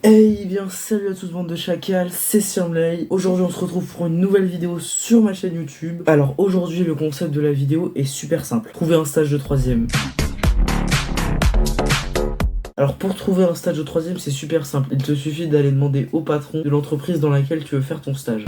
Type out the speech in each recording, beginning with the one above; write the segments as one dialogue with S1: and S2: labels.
S1: Hey bien salut à tous bande de chacal, c'est Sirmley. Aujourd'hui on se retrouve pour une nouvelle vidéo sur ma chaîne YouTube. Alors aujourd'hui le concept de la vidéo est super simple. Trouver un stage de 3ème. Alors pour trouver un stage de 3ème c'est super simple. Il te suffit d'aller demander au patron de l'entreprise dans laquelle tu veux faire ton stage.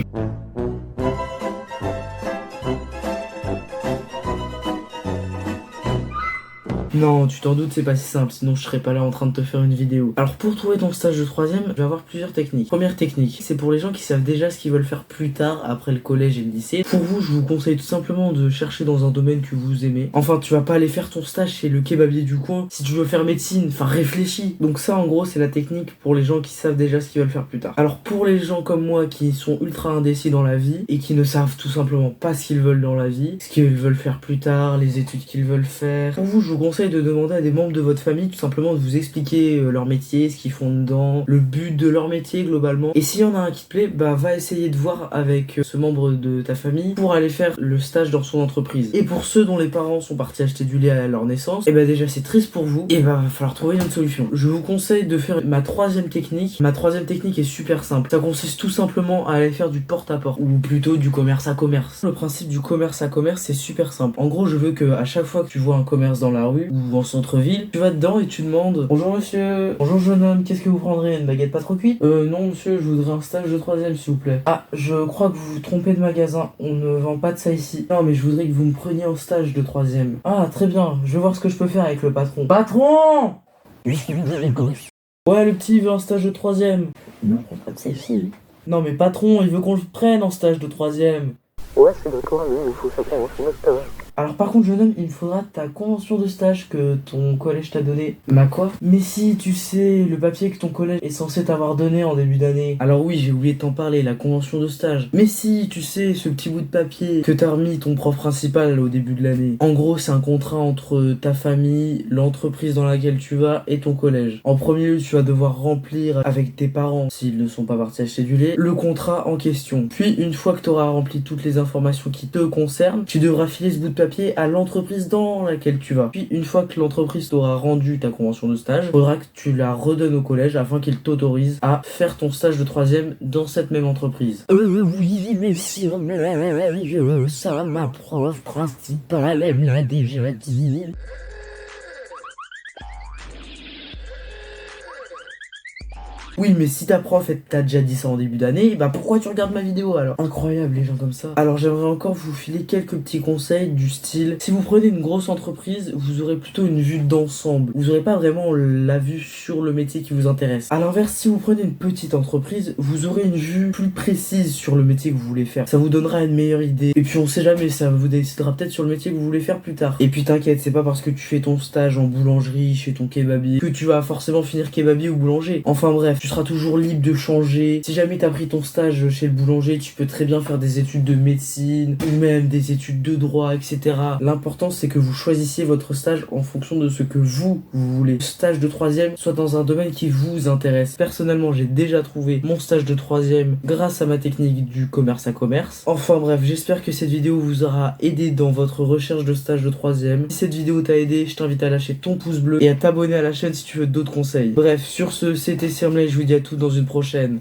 S1: Non, tu t'en doutes, c'est pas si simple, sinon je serais pas là en train de te faire une vidéo. Alors pour trouver ton stage de 3ème, je vais avoir plusieurs techniques. Première technique, c'est pour les gens qui savent déjà ce qu'ils veulent faire plus tard, après le collège et le lycée. Pour vous, je vous conseille tout simplement de chercher dans un domaine que vous aimez. Enfin, tu vas pas aller faire ton stage chez le kebabier du coin. Si tu veux faire médecine, enfin réfléchis. Donc ça, en gros, c'est la technique pour les gens qui savent déjà ce qu'ils veulent faire plus tard. Alors pour les gens comme moi qui sont ultra indécis dans la vie et qui ne savent tout simplement pas ce qu'ils veulent dans la vie, ce qu'ils veulent faire plus tard, les études qu'ils veulent faire, pour vous, je vous conseille de demander à des membres de votre famille tout simplement de vous expliquer leur métier, ce qu'ils font dedans, le but de leur métier globalement. Et s'il y en a un qui te plaît, bah va essayer de voir avec ce membre de ta famille pour aller faire le stage dans son entreprise. Et pour ceux dont les parents sont partis acheter du lait à leur naissance, et bah déjà c'est triste pour vous, et bah va falloir trouver une solution. Je vous conseille de faire ma troisième technique. Ma troisième technique est super simple. Ça consiste tout simplement à aller faire du porte-à-porte, ou plutôt du commerce à commerce. Le principe du commerce à commerce c'est super simple. En gros je veux que à chaque fois que tu vois un commerce dans la rue ou en centre-ville, tu vas dedans et tu demandes: bonjour monsieur, bonjour jeune homme, qu'est-ce que vous prendrez? Une baguette pas trop cuite? Non monsieur, je voudrais un stage de 3ème s'il vous plaît. Ah, je crois que vous vous trompez de magasin, on ne vend pas de ça ici. Non mais je voudrais que vous me preniez en stage de 3ème. Ah très bien, je vais voir ce que je peux faire avec le patron. Patron! Ouais, le petit veut un stage de 3ème.
S2: Non, pas de celle-ci.
S1: Non mais patron, il veut qu'on le prenne en stage de 3ème.
S2: Ouais, c'est d'accord, mais il faut sa convention de stage.
S1: Alors par contre jeune homme, il me faudra ta convention de stage que ton collège t'a donné. Ma quoi? Mais si, tu sais, le papier que ton collège est censé t'avoir donné en début d'année. Alors oui, j'ai oublié de t'en parler, la convention de stage. Mais si, tu sais, ce petit bout de papier que t'a remis ton prof principal au début de l'année. En gros, c'est un contrat entre ta famille, l'entreprise dans laquelle tu vas et ton collège. En premier lieu, tu vas devoir remplir avec tes parents, s'ils ne sont pas partis acheter du lait, le contrat en question. Puis une fois que tu auras rempli toutes les informations qui te concernent, tu devras filer ce bout de papier à l'entreprise dans laquelle tu vas. Puis une fois que l'entreprise t'aura rendu ta convention de stage, il faudra que tu la redonnes au collège afin qu'il t'autorise à faire ton stage de 3ème dans cette même entreprise.
S2: Oui, mais si, ça, ma prof principale, elle me l'a déjà dit.
S1: Oui, mais si ta prof t'a déjà dit ça en début d'année, bah pourquoi tu regardes ma vidéo alors? Incroyable les gens comme ça. Alors j'aimerais encore vous filer quelques petits conseils du style: si vous prenez une grosse entreprise, vous aurez plutôt une vue d'ensemble. Vous aurez pas vraiment la vue sur le métier qui vous intéresse. À l'inverse, si vous prenez une petite entreprise, vous aurez une vue plus précise sur le métier que vous voulez faire. Ça vous donnera une meilleure idée. Et puis on sait jamais, ça vous décidera peut-être sur le métier que vous voulez faire plus tard. Et puis t'inquiète, c'est pas parce que tu fais ton stage en boulangerie chez ton kebabier que tu vas forcément finir kebabier ou boulanger. Enfin bref, tu seras toujours libre de changer. Si jamais t'as pris ton stage chez le boulanger, tu peux très bien faire des études de médecine ou même des études de droit, etc. L'important c'est que vous choisissiez votre stage en fonction de ce que vous voulez. Le stage de 3ème soit dans un domaine qui vous intéresse. Personnellement, j'ai déjà trouvé mon stage de 3ème grâce à ma technique du commerce à commerce. Enfin bref, j'espère que cette vidéo vous aura aidé dans votre recherche de stage de 3ème. Si cette vidéo t'a aidé, je t'invite à lâcher ton pouce bleu et à t'abonner à la chaîne si tu veux d'autres conseils. Bref, sur ce, c'était Sirmley, je vous dis à tous dans une prochaine.